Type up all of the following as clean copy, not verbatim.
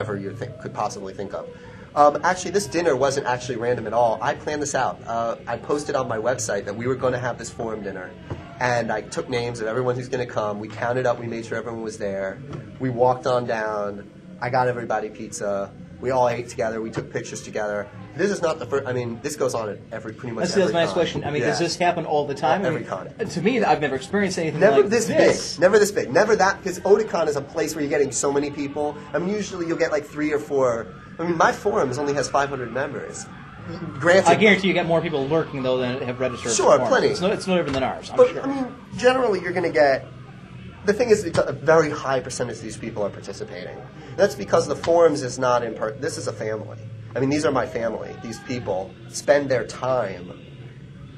whatever you could possibly think of. Actually, this dinner wasn't actually random at all. I planned this out. I posted on my website that we were going to have this forum dinner. And I took names of everyone who's going to come. We counted up. We made sure everyone was there. We walked on down. I got everybody pizza. We all ate together. We took pictures together. This is not the first. I mean, this goes on at pretty much every con. That's my next question. I mean, does this happen all the time? Every con. To me, I've never experienced anything never like this big. Never this big. Never that, because Otakon is a place where you're getting so many people. I mean, usually you'll get like 3 or 4. I mean, my forums only has 500 members. Granted, I guarantee you get more people lurking, though, than have registered. Sure, plenty. It's no different than ours, I'm but, sure. I mean, generally you're going to get... The thing is, a very high percentage of these people are participating. That's because the forums is not in part. This is a family. I mean, these are my family. These people spend their time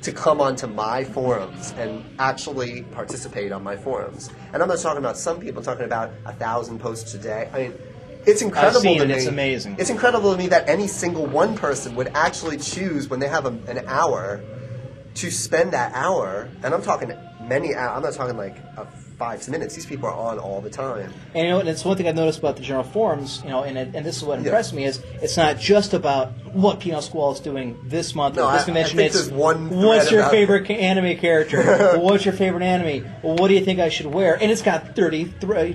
to come onto my forums and actually participate on my forums. And I'm not talking about some people. I'm talking about 1,000 posts a day. I mean, it's incredible to me. It's amazing. It's incredible to me that any single one person would actually choose when they have an hour to spend that hour. And I'm talking many hours. I'm not talking like 5 minutes. These people are on all the time. And you know, and it's one thing I've noticed about the general forums. You know, and this is what impressed me is it's not just about what PianoSquall is doing this month or this convention. It's what's your favorite anime character? What's your favorite anime? What do you think I should wear? And it's got 30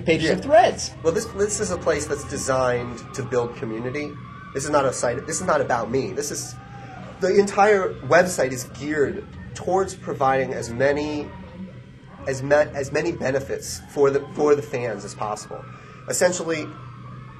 pages of threads. Well, this is a place that's designed to build community. This is not a site. This is not about me. This is the entire website is geared towards providing as many benefits for the fans as possible. Essentially,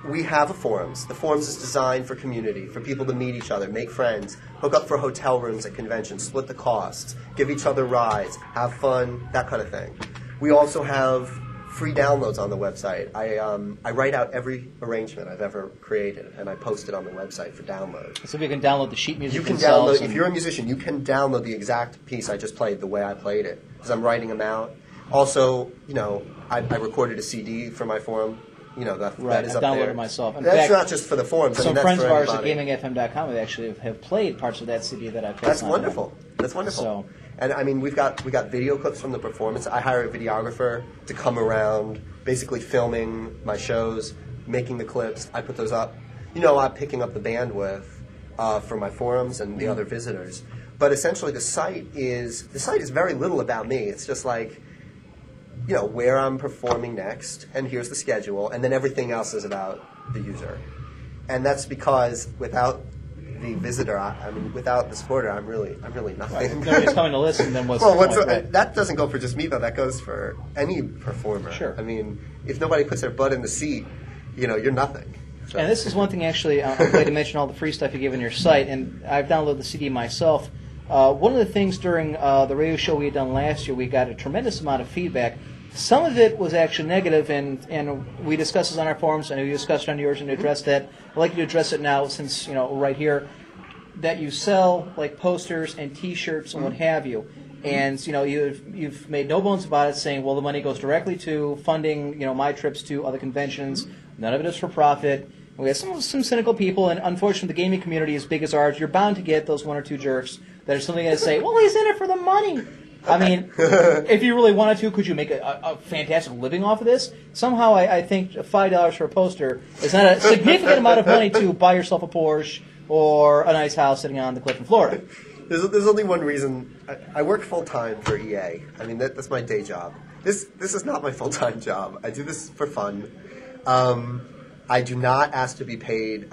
we have a forums. The forums is designed for community, for people to meet each other, make friends, hook up for hotel rooms at conventions, split the costs, give each other rides, have fun, that kind of thing. We also have free downloads on the website. I write out every arrangement I've ever created, and I post it on the website for download. So you can download the sheet music. You can download, if you're a musician, you can download the exact piece I just played the way I played it, because I'm writing them out. Also, you know, I recorded a CD for my forum. You know, that is up there. I downloaded it myself. In that's fact, not just for the forums. Some friends of ours at GamingFM.com have played parts of that CD that I played. That's wonderful. That's wonderful. So, and I mean, we got video clips from the performance. I hire a videographer to come around, basically filming my shows, making the clips. I put those up. You know, I'm picking up the bandwidth for my forums and the other visitors. But essentially, the site is very little about me. It's just like, you know, where I'm performing next, and here's the schedule, and then everything else is about the user. And that's because without the visitor, I mean, without the supporter, I'm really nothing. Right. If nobody's coming to listen, then what's well, the point, right? That doesn't go for just me, though. That goes for any performer. Sure. I mean, if nobody puts their butt in the seat, you know, you're nothing. So. And this is one thing, actually, I'm glad to mention all the free stuff you give on your site, and I've downloaded the CD myself. One of the things during the radio show we had done last year, we got a tremendous amount of feedback. Some of it was actually negative, and we discussed this on our forums, and we discussed it on yours and addressed that. I'd like you to address it now, since, you know, right here, that you sell like posters and T-shirts and what have you. And, you know, you've made no bones about it, saying, well, the money goes directly to funding, you know, my trips to other conventions. None of it is for profit. We have some cynical people, and unfortunately, the gaming community as big as ours, you're bound to get those 1 or 2 jerks that are something that say, well, he's in it for the money. I mean, if you really wanted to, could you make a fantastic living off of this? Somehow, I think $5 for a poster is not a significant amount of money to buy yourself a Porsche or a nice house sitting on the cliff in Florida. There's only one reason. I work full-time for EA. I mean, that's my day job. This is not my full-time job. I do this for fun. I do not ask to be paid,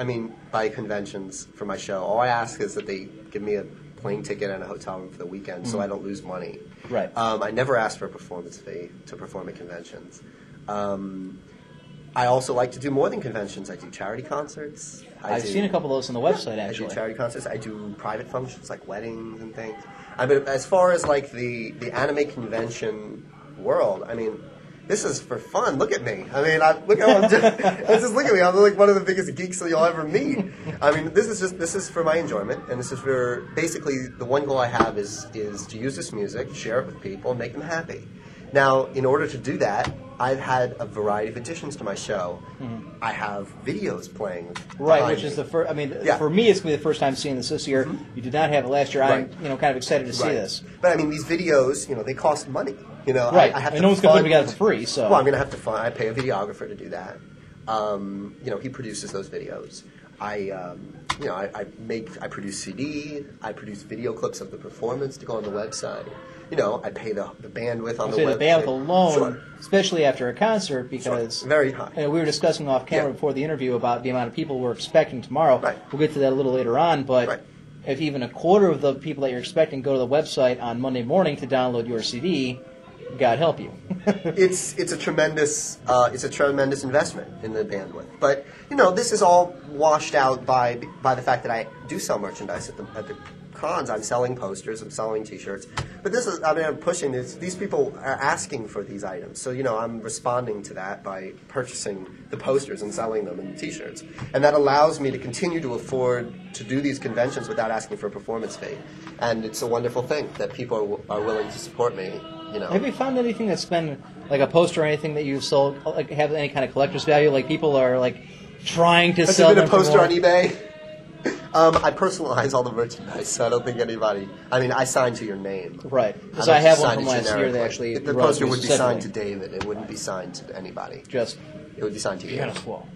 by conventions for my show. All I ask is that they give me a plane ticket and a hotel room for the weekend so I don't lose money. Right. I never ask for a performance fee to perform at conventions. I also like to do more than conventions. I do charity concerts. I've seen a couple of those on the website, actually. I do charity concerts. I do private functions like weddings and things. As far as like the anime convention world, this is for fun. Look at me. Look how I'm just look at me. I'm like one of the biggest geeks that you'll ever meet. This is for my enjoyment, and this is for basically the one goal I have is to use this music, share it with people, and make them happy. Now, in order to do that, I've had a variety of additions to my show. Mm-hmm. I have videos playing. Right, which is the first. For me, it's going to be the first time seeing this year. Mm-hmm. You did not have it last year. Right. I'm, kind of excited to see this. But these videos, they cost money. Right. I have and no one's going to put them together for free. So. Well, I'm going to have to find. I pay a videographer to do that. He produces those videos. I produce CD. I produce video clips of the performance to go on the website. I pay the bandwidth on the website. The bandwidth alone, sure. Especially after a concert, because sure. Very high. We were discussing off camera before the interview about the amount of people we're expecting tomorrow. Right. We'll get to that a little later on, but right. If even a quarter of the people that you're expecting go to the website on Monday morning to download your CD, God help you. It's a tremendous investment in the bandwidth. But this is all washed out by the fact that I do sell merchandise at the cons. I'm selling posters. I'm selling T-shirts. But I'm pushing this. These people are asking for these items, so I'm responding to that by purchasing the posters and selling them in T-shirts, and that allows me to continue to afford to do these conventions without asking for a performance fee. And it's a wonderful thing that people are willing to support me. Have you found anything that's been like a poster or anything that you've sold, like have any kind of collector's value? Like people are like trying to sell them. Has there been a poster on eBay? I personalize all the merchandise, so I don't think anybody. I mean, I sign to your name. Right. Because I have one from last year that actually. The poster would be signed to David. It wouldn't be signed to anybody. Just. It would be signed to you. PianoSquall.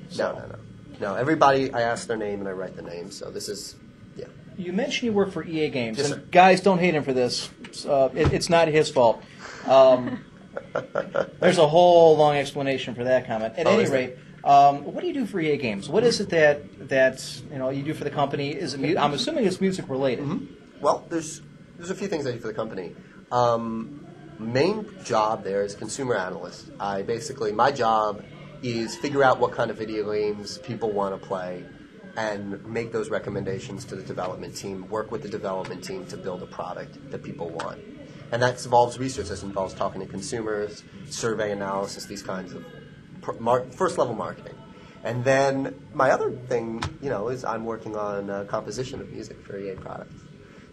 No. Everybody, I ask their name and I write the name. So this is, yeah. You mentioned you work for EA Games, yes, and sir. Guys, don't hate him for this. It's not his fault. There's a whole long explanation for that comment. At any rate. What do you do for EA Games? What is it that you do for the company? Is it? I'm assuming it's music related. Mm-hmm. Well, there's a few things I do for the company. Main job there is consumer analyst. My job is figure out what kind of video games people want to play, and make those recommendations to the development team. Work with the development team to build a product that people want, and that involves research. This involves talking to consumers, survey analysis, these kinds of first-level marketing. And then my other thing, is I'm working on composition of music for EA products.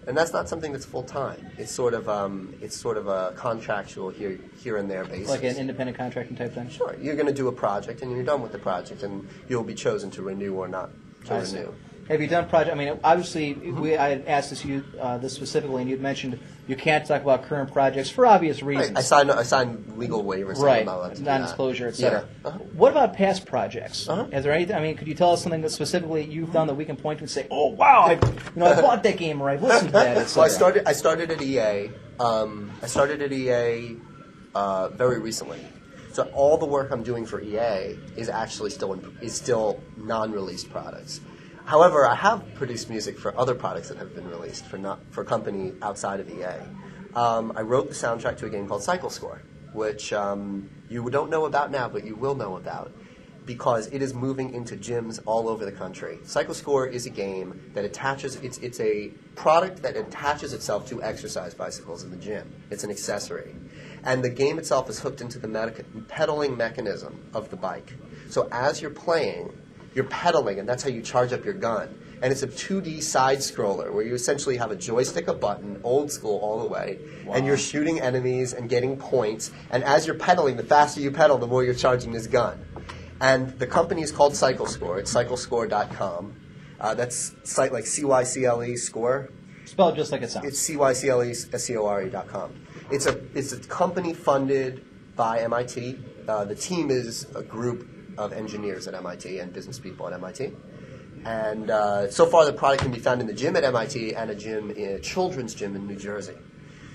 And that's not something that's full-time. It's sort of a contractual here and there basis. Like an independent contracting type thing? Sure. You're going to do a project, and you're done with the project, and you'll be chosen to renew or not to renew. Have you done project? I mean, obviously, I had asked this specifically, and you'd mentioned you can't talk about current projects for obvious reasons. Right. I signed legal waivers. Right, non-disclosure, etc. What about past projects? Is there anything? I mean, could you tell us something that specifically you've done that we can point to and say, "Oh, wow, I bought that game, or I've listened to that." Well, I started at EA. Very recently. So all the work I'm doing for EA is actually still non-released products. However, I have produced music for other products that have been released for company outside of EA. I wrote the soundtrack to a game called CycleScore, which you don't know about now, but you will know about because it is moving into gyms all over the country. CycleScore is a game that attaches. It's a product that attaches itself to exercise bicycles in the gym. It's an accessory, and the game itself is hooked into the pedaling mechanism of the bike. So as you're playing, you're pedaling, and that's how you charge up your gun. And it's a 2D side-scroller where you essentially have a joystick, a button, old school all the way, and you're shooting enemies and getting points. And as you're pedaling, the faster you pedal, the more you're charging this gun. And the company is called CycleScore. It's cyclescore.com. That's site like CYCLE score. Spelled just like it sounds. It's CYCLESCORE.com. It's a company funded by MIT. The team is a group of engineers at MIT and business people at MIT. And so far the product can be found in the gym at MIT and a children's gym in New Jersey.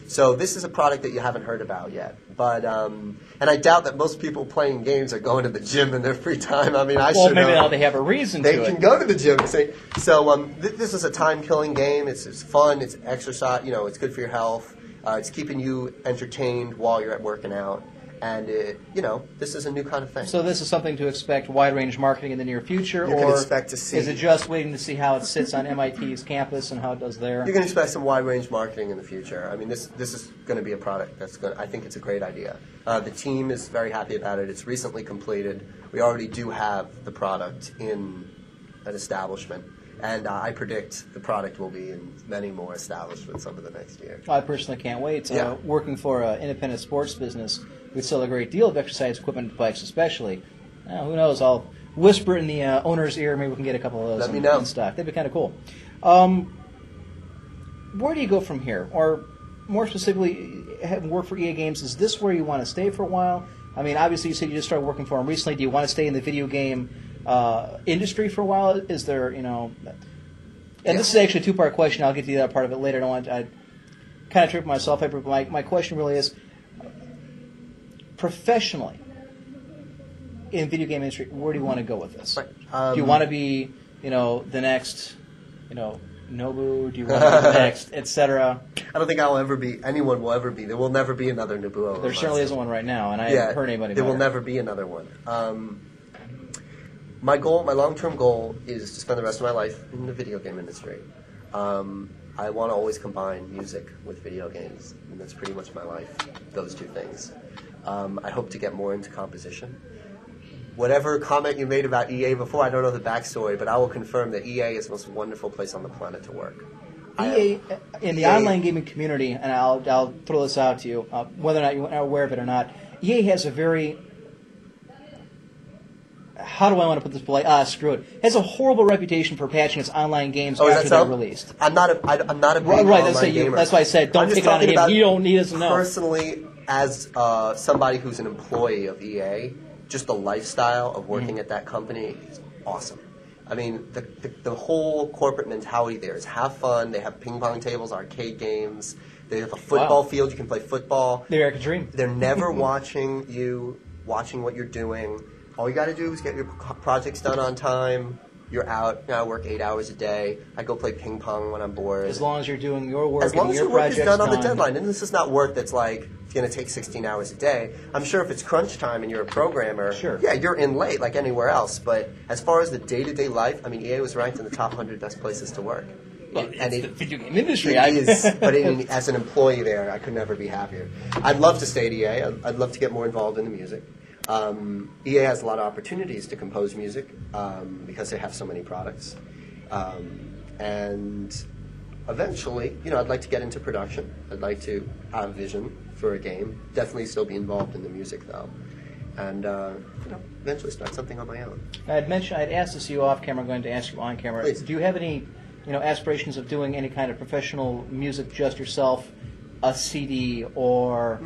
So this is a product that you haven't heard about yet. But and I doubt that most people playing games are going to the gym in their free time. I mean, well, maybe now they have a reason to. They can go to the gym and say, so this is a time-killing game. It's fun. It's exercise. It's good for your health. It's keeping you entertained while you're at working out. And, this is a new kind of thing. So this is something to expect wide-range marketing in the near future? You can expect to see. Is it just waiting to see how it sits on MIT's campus and how it does there? You can expect some wide-range marketing in the future. I mean, this is going to be a product that's going. I think it's a great idea. The team is very happy about it. It's recently completed. We already do have the product in an establishment. And I predict the product will be in many more establishments over the next year. I personally can't wait. Working for an independent sports business, we sell a great deal of exercise equipment, bikes especially. Who knows? I'll whisper in the owner's ear. Maybe we can get a couple of those Let me know. in stock. That'd be kind of cool. Where do you go from here? Or more specifically, having worked for EA Games, is this where you want to stay for a while? I mean, obviously you said you just started working for him recently. Do you want to stay in the video game industry for a while? Is there, and this is actually a two-part question. I'll get to the other part of it later. I kind of tripped myself. My question really is, professionally, in video game industry, where do you want to go with this? Right. Do you want to be, the next, Nobu? Do you want to be the next, etc.? I don't think anyone will ever be. There will never be another Nobuo. There certainly isn't one right now, and I haven't heard anybody There about will never be another one. My long-term goal is to spend the rest of my life in the video game industry. I want to always combine music with video games, and that's pretty much my life, those two things. I hope to get more into composition. Whatever comment you made about EA before, I don't know the backstory, but I will confirm that EA is the most wonderful place on the planet to work. EA, in the online gaming community, and I'll throw this out to you, whether or not you're aware of it or not, EA has a very, how do I want to put this polite? Screw it. Has a horrible reputation for patching its online games after they're released. I'm not a big online gamer. That's why I said don't take it on him. You don't need us to know. Personally, as somebody who's an employee of EA, just the lifestyle of working at that company is awesome. I mean, the whole corporate mentality there is have fun. They have ping pong tables, arcade games. They have a football field. You can play football. The American dream. They're never watching what you're doing. All you got to do is get your projects done on time. You're out. I work 8 hours a day. I go play ping pong when I'm bored. As long as you're doing your work, as long as your work is done on the deadline. And this is not work that's like it's going to take 16 hours a day. I'm sure if it's crunch time and you're a programmer, yeah, you're in late like anywhere else. But as far as the day-to-day life, I mean, EA was ranked in the top 100 best places to work. Well, it's the video game industry. It is, but as an employee there, I could never be happier. I'd love to stay at EA. I'd love to get more involved in the music. EA has a lot of opportunities to compose music because they have so many products. And eventually, I'd like to get into production. I'd like to have a vision for a game. Definitely still be involved in the music, though. And, eventually start something on my own. I'd asked this of you off camera. I'm going to ask you on camera. Please. Do you have any, aspirations of doing any kind of professional music just yourself, a CD, or,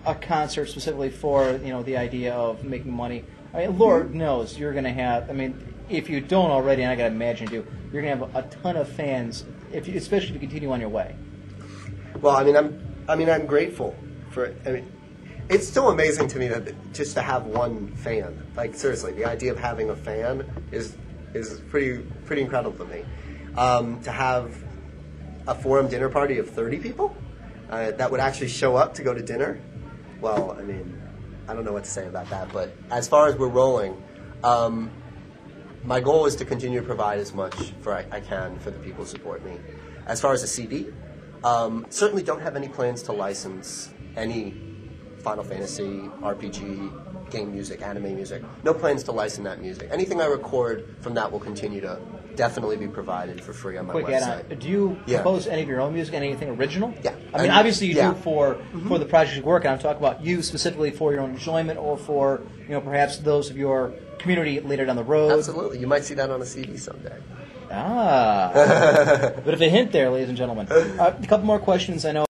a concert specifically for the idea of making money? I mean, Lord knows you're going to have. I mean, if you don't already, and I got to imagine you do, you're going to have a ton of fans, especially if you continue on your way. Well, I'm grateful for it. I mean, it's still amazing to me that just to have one fan. Like seriously, the idea of having a fan is pretty incredible to me. To have a forum dinner party of 30 people that would actually show up to go to dinner. Well, I mean, I don't know what to say about that, but as far as we're rolling, my goal is to continue to provide as much I can for the people who support me. As far as a CD, certainly don't have any plans to license any Final Fantasy, RPG, game music, anime music. No plans to license that music. Anything I record from that will continue to definitely be provided for free on my website. Quick add-on. Do you compose any of your own music, anything original? Yeah. I mean, obviously you do for the projects you work on. I'm talking about you specifically for your own enjoyment or for, perhaps those of your community later down the road. Absolutely. You might see that on a CD someday. Bit of a hint there, ladies and gentlemen. A couple more questions. I know